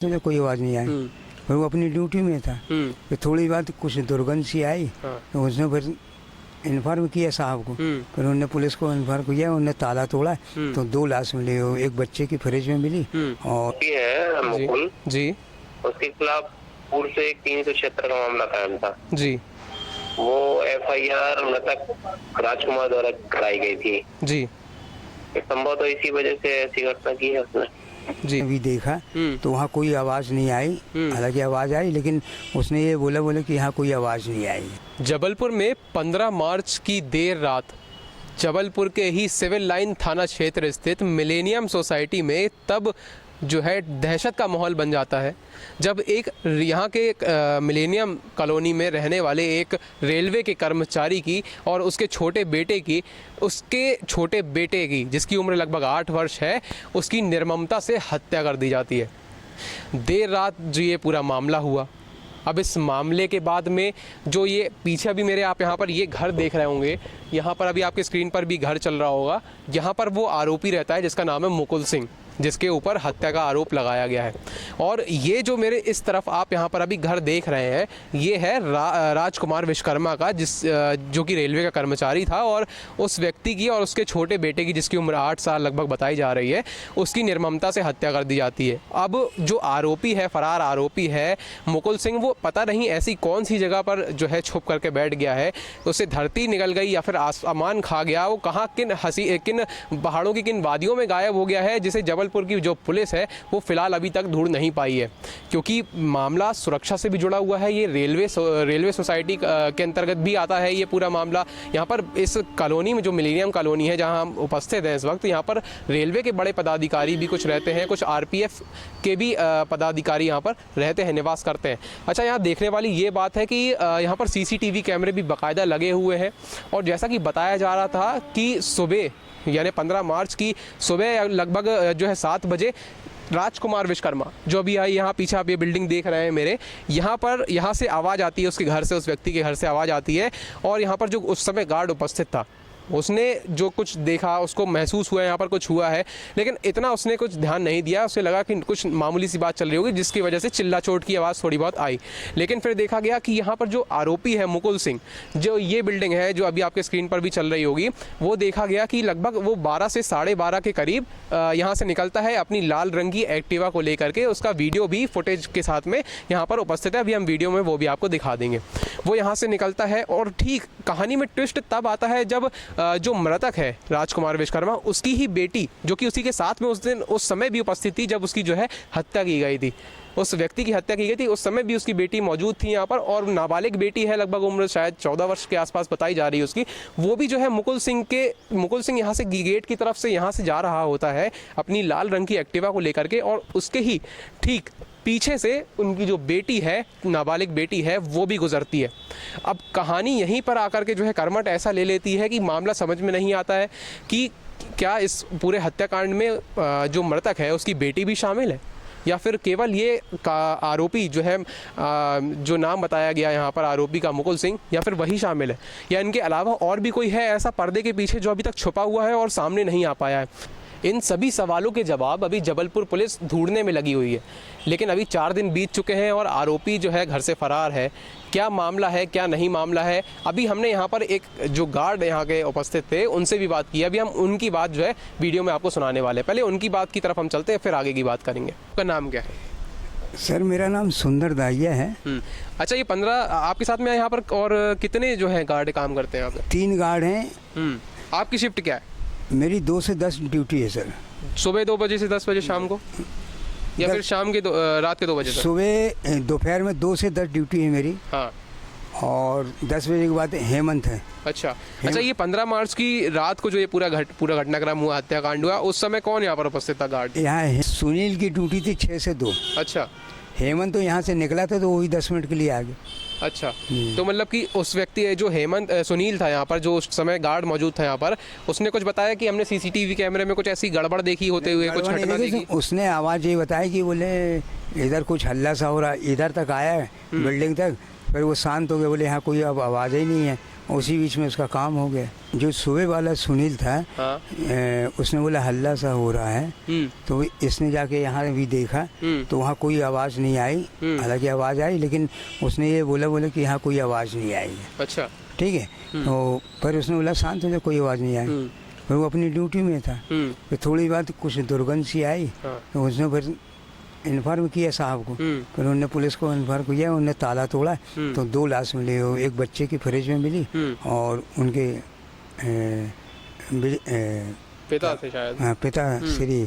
तो कोई आवाज़ नहीं आई। फिर वो अपनी ड्यूटी में था। फिर थोड़ी बात कुछ दुर्गंध सी आई। तो उसने फिर इन्फॉर्म किया साहब को। फिर उन्होंने पुलिस को इन्फॉर्म किया, उन्होंने ताला तोड़ा तो 2 लाश मिली, एक बच्चे की फ्रिज में मिली। और है मुकुल जी, उसके खिलाफ पूर्व से एक 376 का मामला कायम था जी, वो FIR मृतक राजकुमार द्वारा कराई गई थी जी, संभव तो इसी वजह से ऐसी घटना की है उसने। जी। अभी देखा तो वहाँ कोई आवाज़ नहीं आई। हालांकि आवाज़ आई, लेकिन उसने ये बोला कि यहाँ कोई आवाज़ नहीं आई। जबलपुर में 15 मार्च की देर रात जबलपुर के ही सिविल लाइन थाना क्षेत्र स्थित मिलेनियम सोसाइटी में तब जो है दहशत का माहौल बन जाता है जब एक यहाँ के मिलेनियम कॉलोनी में रहने वाले एक रेलवे के कर्मचारी की और उसके छोटे बेटे की जिसकी उम्र लगभग 8 वर्ष है, उसकी निर्ममता से हत्या कर दी जाती है। देर रात जो ये पूरा मामला हुआ, अब इस मामले के बाद में जो ये पीछे अभी मेरे आप यहाँ पर ये घर देख रहे होंगे, यहाँ पर अभी आपके स्क्रीन पर भी घर चल रहा होगा, यहाँ पर वो आरोपी रहता है जिसका नाम है मुकुल सिंह, जिसके ऊपर हत्या का आरोप लगाया गया है। और ये जो मेरे इस तरफ आप यहाँ पर अभी घर देख रहे हैं, ये है राजकुमार विश्वकर्मा का, जो कि रेलवे का कर्मचारी था, और उस व्यक्ति की और उसके छोटे बेटे की जिसकी उम्र 8 साल लगभग बताई जा रही है, उसकी निर्ममता से हत्या कर दी जाती है। अब जो आरोपी है, फरार आरोपी है मुकुल सिंह, वो पता नहीं ऐसी कौन सी जगह पर जो है छुप करके बैठ गया है, उससे धरती निकल गई या फिर आसमान खा गया, वो कहाँ किन पहाड़ों की किन वादियों में गायब हो गया है, जिसे जबलपुर की जो पुलिस है वो फिलहाल अभी तक ढूंढ नहीं पाई है। क्योंकि मामला सुरक्षा से भी जुड़ा हुआ है, ये रेलवे सोसाइटी के अंतर्गत भी आता है ये पूरा मामला। यहाँ पर इस कॉलोनी में जो मिलेनियम कॉलोनी है जहाँ हम उपस्थित हैं इस वक्त, यहाँ पर रेलवे के बड़े पदाधिकारी भी कुछ रहते हैं, कुछ RPF के भी पदाधिकारी यहाँ पर रहते हैं, निवास करते हैं। अच्छा, यहाँ देखने वाली ये बात है कि यहाँ पर CCTV कैमरे भी बाकायदा लगे हुए हैं, और जैसा कि बताया जा रहा था कि सुबह यानी 15 मार्च की सुबह लगभग जो है 7 बजे राजकुमार विश्वकर्मा, जो अभी यहाँ पीछे आप ये बिल्डिंग देख रहे हैं मेरे, यहाँ से आवाज़ आती है, उसके घर से, उस व्यक्ति के घर से आवाज़ आती है, और यहाँ पर जो उस समय गार्ड उपस्थित था उसने जो कुछ देखा, उसको महसूस हुआ यहाँ पर कुछ हुआ है, लेकिन इतना उसने कुछ ध्यान नहीं दिया। उसे लगा कि कुछ मामूली सी बात चल रही होगी, जिसकी वजह से चिल्ला चोट की आवाज़ थोड़ी बहुत आई। लेकिन फिर देखा गया कि यहाँ पर जो आरोपी है मुकुल सिंह, जो ये बिल्डिंग है जो अभी आपके स्क्रीन पर भी चल रही होगी, वो देखा गया कि लगभग वो 12 से 12:30 के करीब यहाँ से निकलता है अपनी लाल रंग की एक्टिवा को लेकर के। उसका वीडियो भी फुटेज के साथ में यहाँ पर उपस्थित है, अभी हम वीडियो में वो भी आपको दिखा देंगे। वो यहाँ से निकलता है, और ठीक कहानी में ट्विस्ट तब आता है जब जो मृतक है राजकुमार विश्वकर्मा, उसकी ही बेटी, जो कि उसी के साथ में उस समय भी उपस्थित थी जब उसकी जो है हत्या की गई थी, उस व्यक्ति की हत्या की गई थी, उस समय भी उसकी बेटी मौजूद थी यहाँ पर, और नाबालिग बेटी है, लगभग उम्र शायद 14 वर्ष के आसपास बताई जा रही है उसकी। वो भी जो है मुकुल सिंह यहाँ से गेट की तरफ से यहाँ से जा रहा होता है अपनी लाल रंग की एक्टिवा को लेकर के, और उसके ही ठीक पीछे से उनकी जो बेटी है, नाबालिग बेटी है, वो भी गुजरती है। अब कहानी यहीं पर आकर के जो है करमट ऐसा ले लेती है कि मामला समझ में नहीं आता है कि क्या इस पूरे हत्याकांड में जो मृतक है उसकी बेटी भी शामिल है, या फिर केवल ये आरोपी जो है जो नाम बताया गया यहाँ पर आरोपी का मुकुल सिंह, या फिर वही शामिल है, या इनके अलावा और भी कोई है ऐसा पर्दे के पीछे जो अभी तक छुपा हुआ है और सामने नहीं आ पाया है। इन सभी सवालों के जवाब अभी जबलपुर पुलिस ढूंढने में लगी हुई है, लेकिन अभी 4 दिन बीत चुके हैं और आरोपी जो है घर से फरार है। क्या मामला है, क्या नहीं मामला है, अभी हमने यहाँ पर एक जो गार्ड यहाँ के उपस्थित थे उनसे भी बात की, अभी हम उनकी बात जो है वीडियो में आपको सुनाने वाले हैं। पहले उनकी बात की तरफ हम चलते हैं, फिर आगे की बात करेंगे। आपका नाम क्या है? सर, मेरा नाम सुंदर दाहिया है। अच्छा, ये 15 आपके साथ में यहाँ पर और कितने जो है गार्ड काम करते हैं? आप 3 गार्ड हैं। आपकी शिफ्ट क्या है? मेरी 2 से 10 ड्यूटी है सर। सुबह 2 बजे से 10 बजे शाम को, या फिर शाम के रात के 2 बजे तक? सुबह दोपहर में 2 से 10 ड्यूटी है मेरी। हाँ, और 10 बजे के बाद हेमंत है। अच्छा, ये 15 मार्च की रात को जो ये पूरा घटनाक्रम हुआ, हत्याकांड हुआ, उस समय कौन यहाँ पर उपस्थित था गार्ड? यहाँ सुनील की ड्यूटी थी 6 से 2। अच्छा, हेमंत तो यहाँ से निकला था तो वही 10 मिनट के लिए आ गया। अच्छा, तो मतलब कि उस व्यक्ति जो सुनील था यहाँ पर, जो उस समय गार्ड मौजूद था यहाँ पर, उसने कुछ बताया कि हमने CCTV कैमरे में कुछ ऐसी गड़बड़ देखी होते हुए, कुछ घटना देखी? उसने आवाज़ ये बताया कि बोले इधर कुछ हल्ला सा हो रहा, इधर तक आया है बिल्डिंग तक, फिर वो शांत हो गए, बोले यहाँ कोई अब आवाज़ ही नहीं है। उसी बीच में उसका काम हो गया। जो सुबह वाला सुनील था, हाँ। उसने बोला हल्ला सा हो रहा है, तो इसने जाके यहाँ भी देखा तो वहाँ कोई आवाज़ नहीं आई। हालांकि आवाज़ आई, लेकिन उसने ये बोला कि यहाँ कोई आवाज़ नहीं आई है। अच्छा, ठीक है। तो पर उसने बोला शांत हो जाए, कोई आवाज़ नहीं आई। फिर वो अपनी ड्यूटी में था। फिर थोड़ी बात कुछ दुर्गंध सी आई, तो उसने फिर इन्फॉर्म किया साहब को। फिर उन्होंने पुलिस को इन्फॉर्म किया, उन्होंने ताला तोड़ा तो 2 लाश मिली। एक बच्चे की फ्रिज में मिली और उनके पिता थे शायद। हाँ, पिता श्री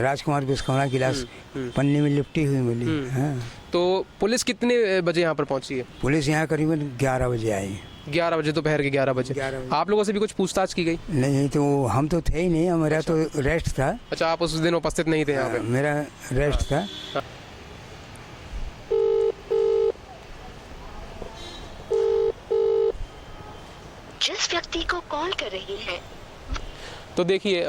राजकुमार विश्वकर्मा की लाश पन्नी में लिपटी हुई मिली। हाँ। तो पुलिस कितने बजे यहाँ पर पहुँची है? पुलिस यहाँ करीबन 11 बजे आई। 11 बजे, दोपहर के 11 बजे। आप लोगों से भी कुछ पूछताछ की गई? नहीं, तो हम तो थे ही नहीं, मेरा तो रेस्ट था। अच्छा, आप उस दिन उपस्थित नहीं थे यहाँ पे? मेरा रेस्ट था। जिस व्यक्ति को कॉल कर रही है। तो देखिए,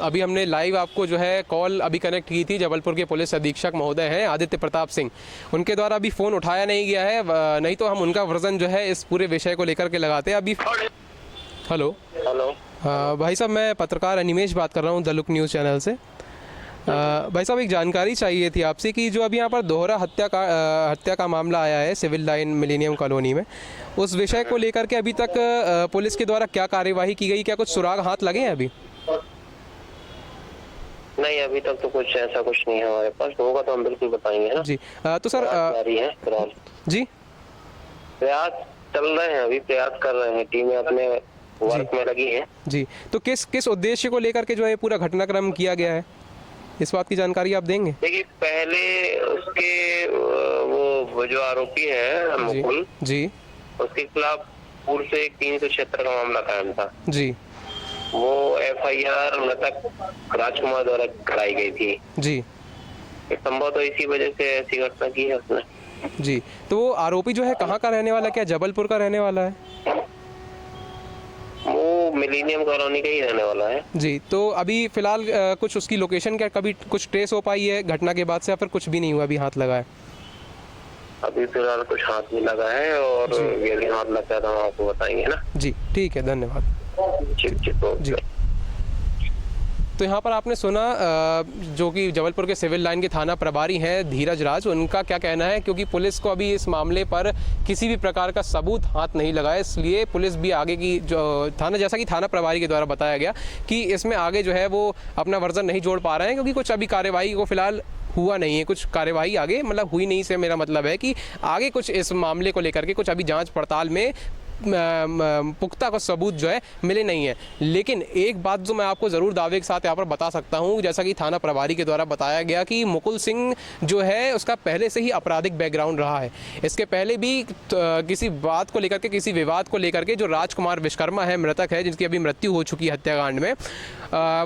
अभी हमने लाइव आपको जो है कॉल अभी कनेक्ट की थी। जबलपुर के पुलिस अधीक्षक महोदय हैं आदित्य प्रताप सिंह, उनके द्वारा अभी फ़ोन उठाया नहीं गया है, नहीं तो हम उनका वर्जन जो है इस पूरे विषय को लेकर के लगाते हैं अभी। हेलो भाई साहब, मैं पत्रकार अनिमेश बात कर रहा हूँ द लुक न्यूज़ चैनल से। भाई साहब, एक जानकारी चाहिए थी आपसे कि जो अभी यहाँ पर दोहरा हत्या का मामला आया है सिविल लाइन मिलेनियम कॉलोनी में, उस विषय को लेकर के अभी तक पुलिस के द्वारा क्या कार्यवाही की गई? क्या कुछ सुराग हाथ लगे हैं अभी? नहीं, अभी तक तो कुछ ऐसा कुछ नहीं है हमारे पास। होगा तो हम बिल्कुल बताएंगे ना। जी, तो सर जी प्रयास चल रहे हैं, अभी प्रयास कर रहे हैं, टीमें अपने वर्क में लगी है। जी, तो किस उद्देश्य को लेकर के जो है पूरा घटनाक्रम किया गया है, इस बात की जानकारी आप देंगे? देखिए, पहले उसके वो जो आरोपी है मुकुल जी, उसके खिलाफ पूर्व से 376 का मामला कायम था। जी, वो FIR मृतक राजकुमार द्वारा कराई गई थी। जी, संभव तो इसी वजह से ऐसी घटना की है उसने। जी, तो वो आरोपी जो है कहाँ का रहने वाला, क्या जबलपुर का रहने वाला है? वो मिलेनियम कॉलोनी का ही रहने वाला है। जी, तो अभी फिलहाल कुछ उसकी लोकेशन क्या कभी कुछ ट्रेस हो पाई है घटना के बाद से, या फिर कुछ भी नहीं हुआ, अभी हाथ लगा है? अभी फिलहाल कुछ हाथ नहीं लगा है, और यदि हाथ लगता है तो हम आपको बताएंगे ना। जी, ठीक है, धन्यवाद। जी, तो यहाँ पर आपने सुना जो कि जबलपुर के सिविल लाइन के थाना प्रभारी हैं धीरज राज, उनका क्या कहना है, क्योंकि पुलिस को अभी इस मामले पर किसी भी प्रकार का सबूत हाथ नहीं लगा है, इसलिए पुलिस भी आगे की जो थाना, जैसा कि थाना प्रभारी के द्वारा बताया गया कि इसमें आगे जो है वो अपना वर्जन नहीं जोड़ पा रहे हैं, क्योंकि कुछ अभी कार्यवाही को फिलहाल हुआ नहीं है, कुछ कार्यवाही आगे मतलब हुई नहीं से मेरा मतलब है कि आगे कुछ इस मामले को लेकर के कुछ अभी जांच पड़ताल में पुख्ता का सबूत जो है मिले नहीं है। लेकिन एक बात जो मैं आपको ज़रूर दावे के साथ यहाँ पर बता सकता हूँ, जैसा कि थाना प्रभारी के द्वारा बताया गया कि मुकुल सिंह जो है उसका पहले से ही आपराधिक बैकग्राउंड रहा है। इसके पहले भी किसी बात को लेकर के, किसी विवाद को लेकर के, जो राजकुमार विश्वकर्मा है, मृतक है, जिनकी अभी मृत्यु हो चुकी है हत्याकांड में,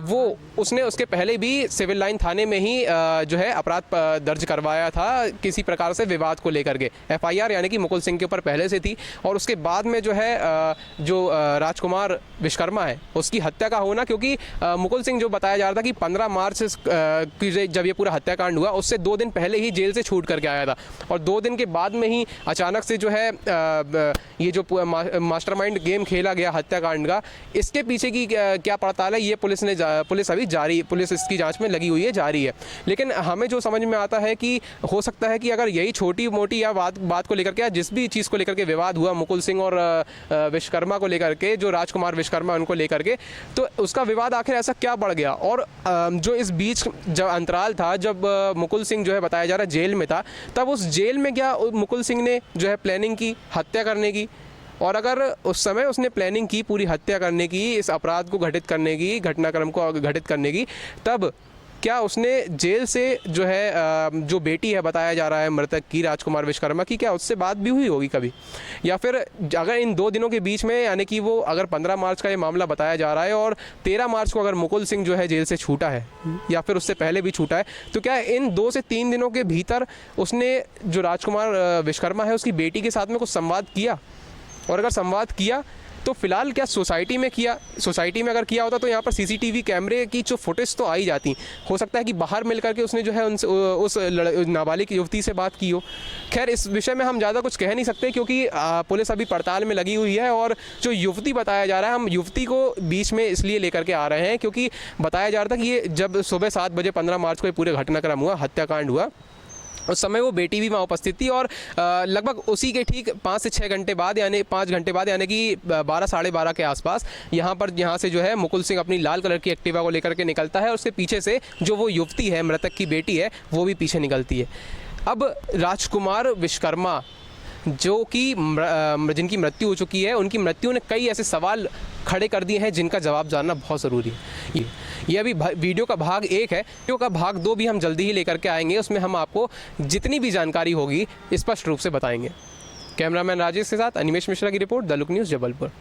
वो उसने उसके पहले भी सिविल लाइन थाने में ही जो है अपराध दर्ज करवाया था किसी प्रकार से विवाद को लेकर के। FIR यानी कि मुकुल सिंह के ऊपर पहले से थी, और उसके बाद में जो है राजकुमार विश्वकर्मा है उसकी हत्या का होना, क्योंकि मुकुल सिंह जो बताया जा रहा था कि 15 मार्च की जब ये पूरा हत्याकांड हुआ उससे 2 दिन पहले ही जेल से छूट करके आया था, और 2 दिन के बाद में ही अचानक से जो है ये जो मास्टरमाइंड गेम खेला गया हत्याकांड का, इसके पीछे की क्या पड़ताल है ये पुलिस अभी जारी, पुलिस इसकी जांच में लगी हुई है, जारी है। लेकिन हमें जो समझ में आता है कि हो सकता है कि अगर यही छोटी मोटी या बात को लेकर के, जिस भी चीज़ को लेकर के विवाद हुआ मुकुल सिंह और विश्वकर्मा को लेकर के, जो राजकुमार विश्वकर्मा उनको लेकर के, तो उसका विवाद आखिर ऐसा क्या बढ़ गया, और जो इस बीच जब अंतराल था, जब मुकुल सिंह जो है बताया जा रहा है जेल में था, तब उस जेल में क्या मुकुल सिंह ने जो है प्लानिंग की हत्या करने की, और अगर उस समय उसने प्लानिंग की पूरी हत्या करने की, इस अपराध को घटित करने की, घटनाक्रम को घटित करने की, तब क्या उसने जेल से जो है जो बेटी है बताया जा रहा है मृतक की, राजकुमार विश्वकर्मा की, क्या उससे बात भी हुई होगी कभी, या फिर अगर इन 2 दिनों के बीच में, यानी कि वो अगर 15 मार्च का ये मामला बताया जा रहा है और 13 मार्च को अगर मुकुल सिंह जो है जेल से छूटा है या फिर उससे पहले भी छूटा है, तो क्या इन 2 से 3 दिनों के भीतर उसने जो राजकुमार विश्वकर्मा है उसकी बेटी के साथ में कुछ संवाद किया, और अगर संवाद किया तो फिलहाल क्या सोसाइटी में अगर किया होता तो यहाँ पर सीसीटीवी कैमरे की जो फुटेज तो आई जाती, हो सकता है कि बाहर मिल करके उसने जो है उनसे उस नाबालिग युवती से बात की हो। खैर इस विषय में हम ज़्यादा कुछ कह नहीं सकते क्योंकि पुलिस अभी पड़ताल में लगी हुई है। और जो युवती बताया जा रहा है, हम युवती को बीच में इसलिए लेकर के आ रहे हैं क्योंकि बताया जा रहा था कि ये जब सुबह 7 बजे 15 मार्च को ये पूरे घटनाक्रम हुआ, हत्याकांड हुआ, उस समय वो बेटी भी वहाँ उपस्थित थी। और लगभग उसी के ठीक 5 से 6 घंटे बाद यानी 5 घंटे बाद यानी कि 12 साढ़े 12 के आसपास यहाँ से जो है मुकुल सिंह अपनी लाल कलर की एक्टिवा को लेकर के निकलता है और उसके पीछे से जो वो युवती है, मृतक की बेटी है, वो भी पीछे निकलती है। अब राजकुमार विश्वकर्मा जो कि जिनकी मृत्यु हो चुकी है, उनकी मृत्यु ने कई ऐसे सवाल खड़े कर दिए हैं जिनका जवाब जानना बहुत ज़रूरी है। ये अभी वीडियो का भाग 1 है, वीडियो का भाग 2 भी हम जल्दी ही लेकर के आएंगे। उसमें हम आपको जितनी भी जानकारी होगी स्पष्ट रूप से बताएंगे। कैमरामैन राजेश के साथ अनिमेश मिश्रा की report, the look news, Jabalpur.